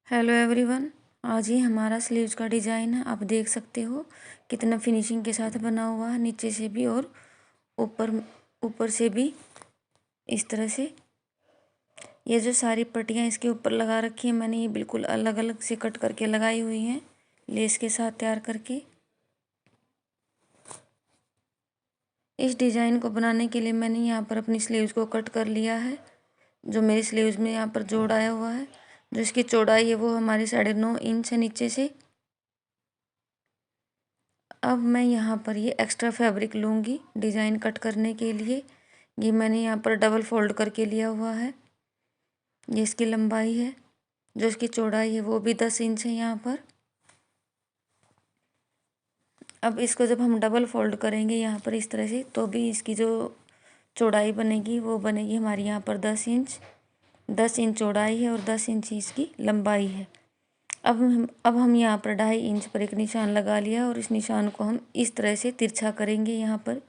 Hello everyone. आज ही हमारा sleeves का डिज़ाइन है। आप देख सकते हो कितना फिनिशिंग के साथ बना हुआ है, नीचे से भी और ऊपर ऊपर से भी। इस तरह से ये जो सारी पट्टियाँ इसके ऊपर लगा रखी है मैंने, ये बिल्कुल अलग अलग से कट करके लगाई हुई हैं, लेस के साथ तैयार करके। इस डिज़ाइन को बनाने के लिए मैंने यहाँ पर अपनी स्लीव्स को कट कर लिया है। जो मेरी स्लीव्स में यहाँ पर जोड़ आया हुआ है, जो इसकी चौड़ाई है वो हमारी 9.5 इंच है नीचे से। अब मैं यहाँ पर ये एक्स्ट्रा फैब्रिक लूँगी डिज़ाइन कट करने के लिए। ये मैंने यहाँ पर डबल फोल्ड करके लिया हुआ है। ये इसकी लंबाई है, जो इसकी चौड़ाई है वो भी 10 इंच है यहाँ पर। अब इसको जब हम डबल फोल्ड करेंगे यहाँ पर इस तरह से, तो भी इसकी जो चौड़ाई बनेगी वो बनेगी हमारी यहाँ पर 10 इंच। 10 इंच चौड़ाई है और 10 इंच इसकी लंबाई है। अब हम यहाँ पर 2.5 इंच पर एक निशान लगा लिया और इस निशान को हम इस तरह से तिरछा करेंगे यहाँ पर।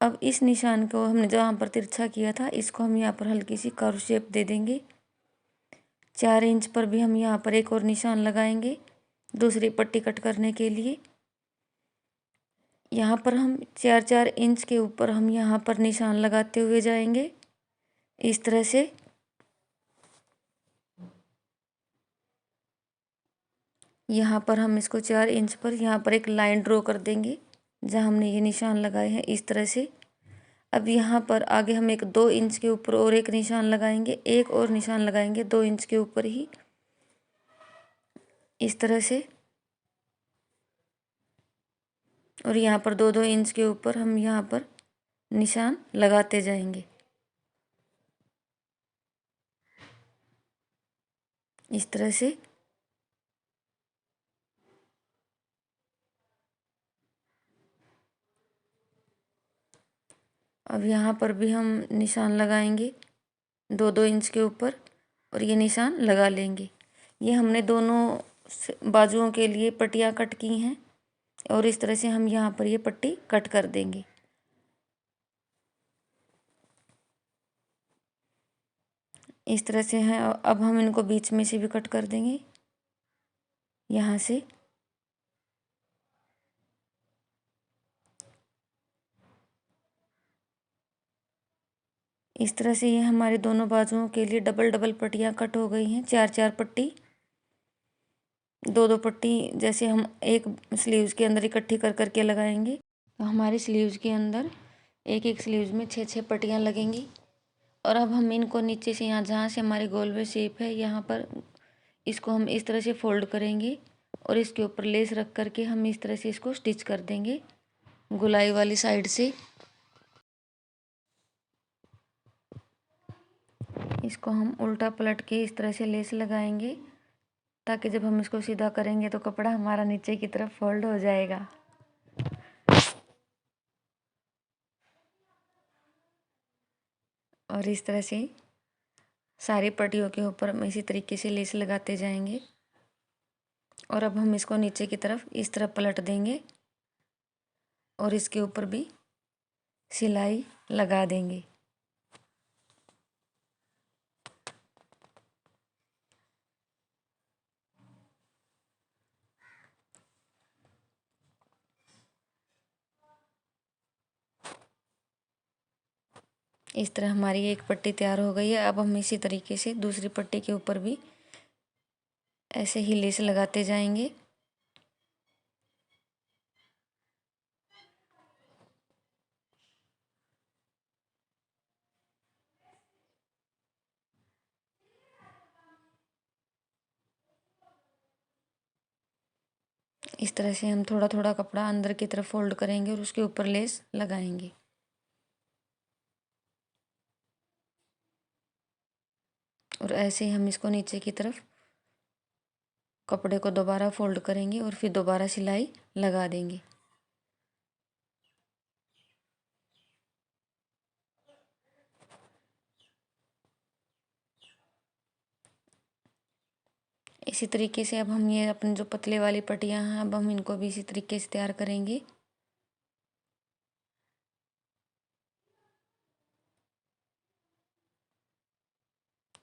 अब इस निशान को हमने जहाँ पर तिरछा किया था, इसको हम यहाँ पर हल्की सी कर्व शेप दे देंगे। 4 इंच पर भी हम यहाँ पर एक और निशान लगाएंगे दूसरी पट्टी कट करने के लिए। यहाँ पर हम 4-4 इंच के ऊपर हम यहाँ पर निशान लगाते हुए जाएंगे इस तरह से। यहाँ पर हम इसको 4 इंच पर यहाँ पर एक लाइन ड्रॉ कर देंगे जहाँ हमने ये निशान लगाए हैं इस तरह से। अब यहाँ पर आगे हम एक 2 इंच के ऊपर और एक निशान लगाएंगे, एक और निशान लगाएंगे 2 इंच के ऊपर ही इस तरह से। और यहाँ पर 2-2 इंच के ऊपर हम यहाँ पर निशान लगाते जाएंगे इस तरह से। अब यहाँ पर भी हम निशान लगाएंगे 2-2 इंच के ऊपर और ये निशान लगा लेंगे। ये हमने दोनों बाजुओं के लिए पट्टियाँ कट की हैं और इस तरह से हम यहाँ पर ये पट्टी कट कर देंगे। इस तरह से है। अब हम इनको बीच में से भी कट कर देंगे यहाँ से। इस तरह से ये हमारे दोनों बाजुओं के लिए डबल डबल पट्टियाँ कट हो गई हैं। 4-4 पट्टी, 2-2 पट्टी जैसे हम एक स्लीव्स के अंदर इकट्ठी कर करके लगाएंगे, तो हमारी स्लीव्स के अंदर एक एक स्लीव्स में 6-6 पट्टियाँ लगेंगी। और अब हम इनको नीचे से यहाँ जहाँ से हमारी गोल में शेप है यहाँ पर इसको हम इस तरह से फोल्ड करेंगे और इसके ऊपर लेस रख करके हम इस तरह से इसको स्टिच कर देंगे गुलाई वाली साइड से। इसको हम उल्टा पलट के इस तरह से लेस लगाएंगे ताकि जब हम इसको सीधा करेंगे तो कपड़ा हमारा नीचे की तरफ फोल्ड हो जाएगा। और इस तरह से सारी पट्टियों के ऊपर हम इसी तरीके से लेस लगाते जाएंगे। और अब हम इसको नीचे की तरफ इस तरफ पलट देंगे और इसके ऊपर भी सिलाई लगा देंगे। इस तरह हमारी एक पट्टी तैयार हो गई है। अब हम इसी तरीके से दूसरी पट्टी के ऊपर भी ऐसे ही लेस लगाते जाएंगे। इस तरह से हम थोड़ा थोड़ा कपड़ा अंदर की तरफ फोल्ड करेंगे और उसके ऊपर लेस लगाएंगे। और ऐसे ही हम इसको नीचे की तरफ कपड़े को दोबारा फोल्ड करेंगे और फिर दोबारा सिलाई लगा देंगे। इसी तरीके से अब हम ये अपने जो पतले वाली पट्टियाँ हैं, अब हम इनको भी इसी तरीके से तैयार करेंगे।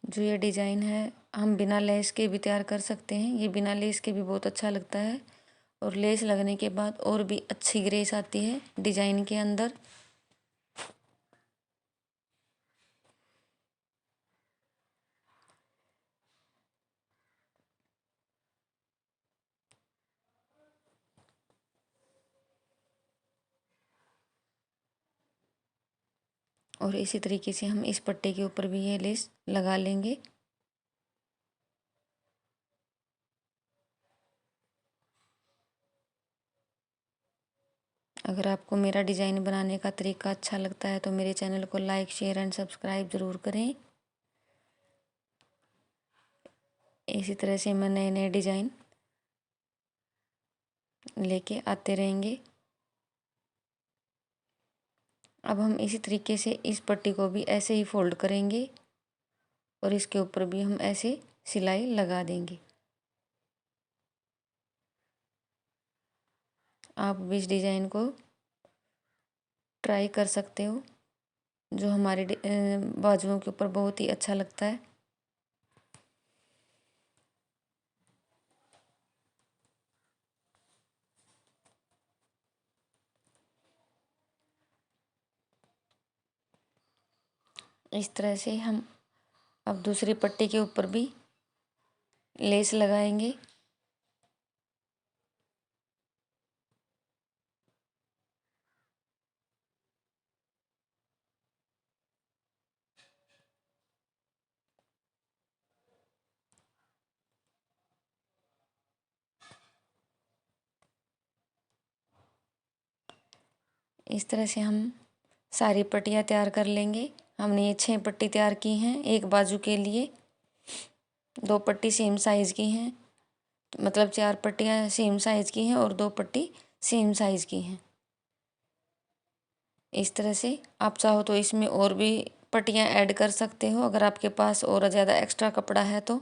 जो ये डिज़ाइन है हम बिना लेस के भी तैयार कर सकते हैं। ये बिना लेस के भी बहुत अच्छा लगता है और लेस लगने के बाद और भी अच्छी ग्रेस आती है डिजाइन के अंदर। और इसी तरीके से हम इस पट्टे के ऊपर भी ये लेस लगा लेंगे। अगर आपको मेरा डिज़ाइन बनाने का तरीका अच्छा लगता है तो मेरे चैनल को लाइक शेयर एंड सब्सक्राइब ज़रूर करें। इसी तरह से मैं नए नए डिज़ाइन लेके आते रहेंगे। अब हम इसी तरीके से इस पट्टी को भी ऐसे ही फोल्ड करेंगे और इसके ऊपर भी हम ऐसे सिलाई लगा देंगे। आप भी इस डिज़ाइन को ट्राई कर सकते हो, जो हमारे बाजुओं के ऊपर बहुत ही अच्छा लगता है। इस तरह से हम अब दूसरी पट्टी के ऊपर भी लेस लगाएंगे। इस तरह से हम सारी पट्टियाँ तैयार कर लेंगे। हमने ये 6 पट्टी तैयार की हैं एक बाजू के लिए। 2 पट्टी सेम साइज़ की हैं, मतलब 4 पट्टियाँ सेम साइज़ की हैं और 2 पट्टी सेम साइज़ की हैं। इस तरह से आप चाहो तो इसमें और भी पट्टियाँ ऐड कर सकते हो, अगर आपके पास और ज़्यादा एक्स्ट्रा कपड़ा है तो।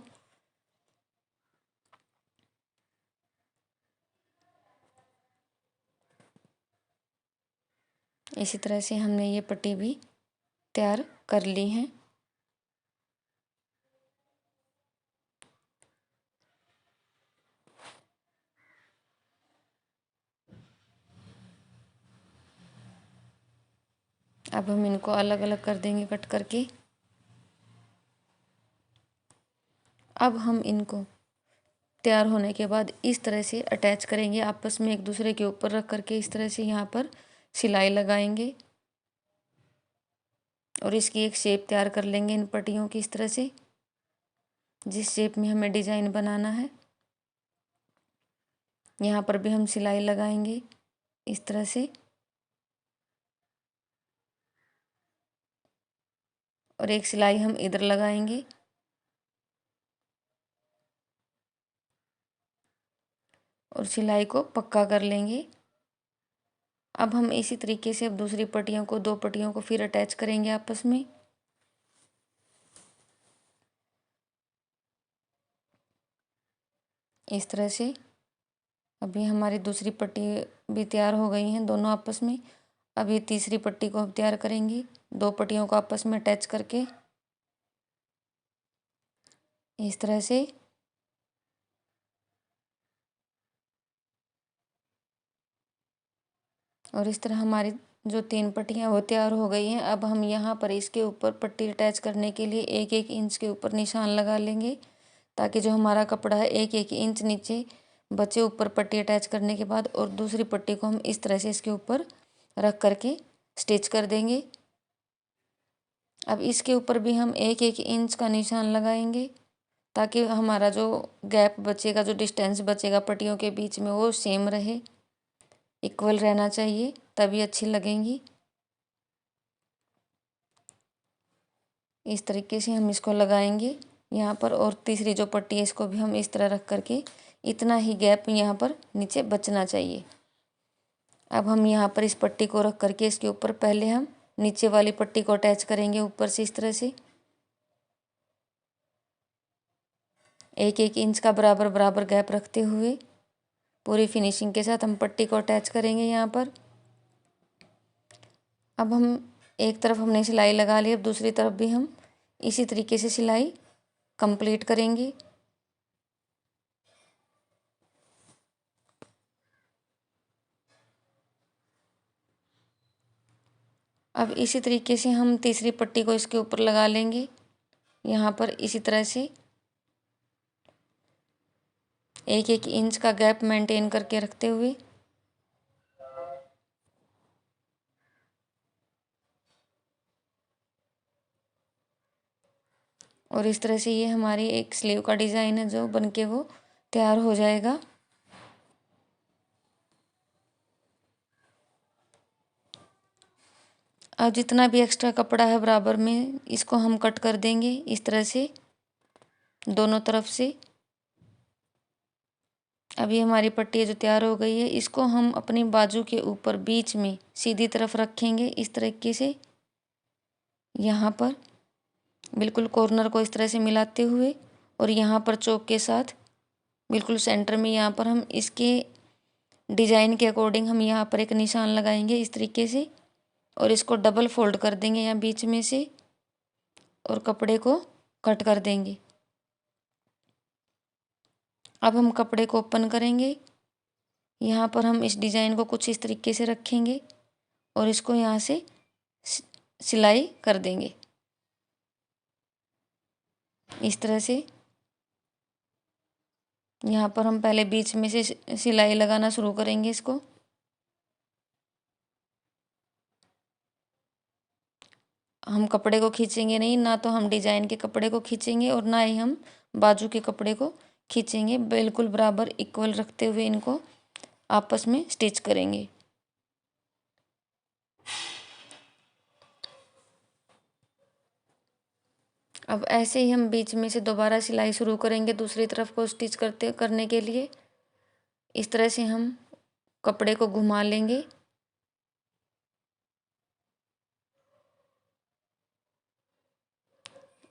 इसी तरह से हमने ये पट्टी भी तैयार कर ली हैं। अब हम इनको अलग अलग कर देंगे कट करके। अब हम इनको तैयार होने के बाद इस तरह से अटैच करेंगे आपस में, एक दूसरे के ऊपर रख करके इस तरह से यहाँ पर सिलाई लगाएंगे और इसकी एक शेप तैयार कर लेंगे इन पट्टियों की, इस तरह से जिस शेप में हमें डिजाइन बनाना है। यहाँ पर भी हम सिलाई लगाएंगे इस तरह से और एक सिलाई हम इधर लगाएंगे और सिलाई को पक्का कर लेंगे। अब हम इसी तरीके से अब दूसरी पट्टियों को, 2 पट्टियों को फिर अटैच करेंगे आपस में। इस तरह से अभी हमारी दूसरी पट्टी भी तैयार हो गई हैं दोनों आपस में। अब ये तीसरी पट्टी को हम तैयार करेंगे 2 पट्टियों को आपस में अटैच करके इस तरह से। और इस तरह हमारी जो 3 पट्टियाँ वो तैयार हो गई हैं। अब हम यहाँ पर इसके ऊपर पट्टी अटैच करने के लिए 1-1 इंच के ऊपर निशान लगा लेंगे, ताकि जो हमारा कपड़ा है 1-1 इंच नीचे बचे ऊपर पट्टी अटैच करने के बाद। और दूसरी पट्टी को हम इस तरह से इसके ऊपर रख करके स्टिच कर देंगे। अब इसके ऊपर भी हम 1-1 इंच का निशान लगाएंगे, ताकि हमारा जो गैप बचेगा, जो डिस्टेंस बचेगा पट्टियों के बीच में, वो सेम रहे, इक्वल रहना चाहिए, तभी अच्छी लगेंगी। इस तरीके से हम इसको लगाएंगे यहाँ पर। और तीसरी जो पट्टी है इसको भी हम इस तरह रख करके, इतना ही गैप यहाँ पर नीचे बचना चाहिए। अब हम यहाँ पर इस पट्टी को रख करके इसके ऊपर पहले हम नीचे वाली पट्टी को अटैच करेंगे ऊपर से इस तरह से 1-1 इंच का बराबर बराबर गैप रखते हुए पूरी फिनिशिंग के साथ हम पट्टी को अटैच करेंगे यहाँ पर। अब हम एक तरफ हमने सिलाई लगा ली, अब दूसरी तरफ भी हम इसी तरीके से सिलाई कंप्लीट करेंगे। अब इसी तरीके से हम तीसरी पट्टी को इसके ऊपर लगा लेंगे, यहाँ पर इसी तरह से 1-1 इंच का गैप मेंटेन करके रखते हुए। और इस तरह से ये हमारी एक स्लीव का डिज़ाइन है जो बनके वो तैयार हो जाएगा। अब जितना भी एक्स्ट्रा कपड़ा है बराबर में, इसको हम कट कर देंगे इस तरह से दोनों तरफ से। अभी हमारी पट्टी जो तैयार हो गई है, इसको हम अपनी बाजू के ऊपर बीच में सीधी तरफ रखेंगे इस तरीके से। यहाँ पर बिल्कुल कॉर्नर को इस तरह से मिलाते हुए, और यहाँ पर चौक के साथ बिल्कुल सेंटर में, यहाँ पर हम इसके डिजाइन के अकॉर्डिंग हम यहाँ पर एक निशान लगाएंगे इस तरीके से, और इसको डबल फोल्ड कर देंगे यहाँ बीच में से, और कपड़े को कट कर देंगे। अब हम कपड़े को ओपन करेंगे। यहाँ पर हम इस डिज़ाइन को कुछ इस तरीके से रखेंगे और इसको यहाँ से सिलाई कर देंगे इस तरह से। यहाँ पर हम पहले बीच में से सिलाई लगाना शुरू करेंगे इसको। हम कपड़े को खींचेंगे नहीं, ना तो हम डिजाइन के कपड़े को खींचेंगे और ना ही हम बाजू के कपड़े को खींचेंगे। बिल्कुल बराबर इक्वल रखते हुए इनको आपस में स्टिच करेंगे। अब ऐसे ही हम बीच में से दोबारा सिलाई शुरू करेंगे दूसरी तरफ को स्टिच करने के लिए। इस तरह से हम कपड़े को घुमा लेंगे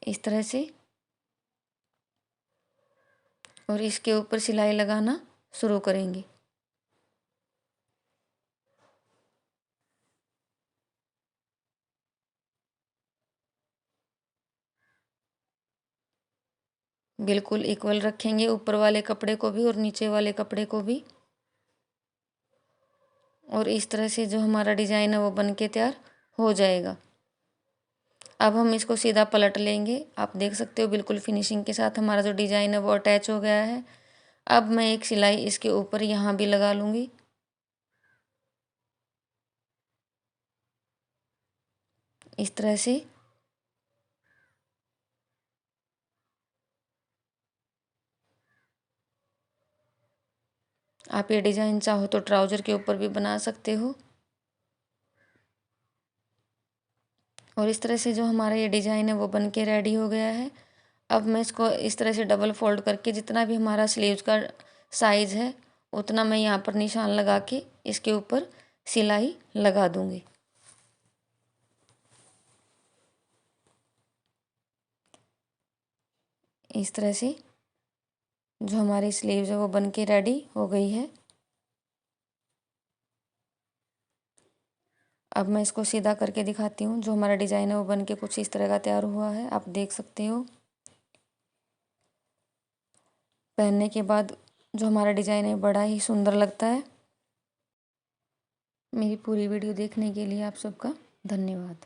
इस तरह से, और इसके ऊपर सिलाई लगाना शुरू करेंगे। बिल्कुल इक्वल रखेंगे ऊपर वाले कपड़े को भी और नीचे वाले कपड़े को भी, और इस तरह से जो हमारा डिज़ाइन है वो बन के तैयार हो जाएगा। अब हम इसको सीधा पलट लेंगे। आप देख सकते हो बिल्कुल फिनिशिंग के साथ हमारा जो डिज़ाइन है वो अटैच हो गया है। अब मैं एक सिलाई इसके ऊपर यहाँ भी लगा लूँगी इस तरह से। आप ये डिज़ाइन चाहो तो ट्राउज़र के ऊपर भी बना सकते हो। और इस तरह से जो हमारा ये डिज़ाइन है वो बन के रेडी हो गया है। अब मैं इसको इस तरह से डबल फोल्ड करके जितना भी हमारा स्लीव्स का साइज़ है उतना मैं यहाँ पर निशान लगा के इसके ऊपर सिलाई लगा दूँगी। इस तरह से जो हमारी स्लीव्स है वो बन के रेडी हो गई है। अब मैं इसको सीधा करके दिखाती हूँ। जो हमारा डिज़ाइन है वो बन के कुछ इस तरह का तैयार हुआ है, आप देख सकते हो। पहनने के बाद जो हमारा डिज़ाइन है बड़ा ही सुंदर लगता है। मेरी पूरी वीडियो देखने के लिए आप सबका धन्यवाद।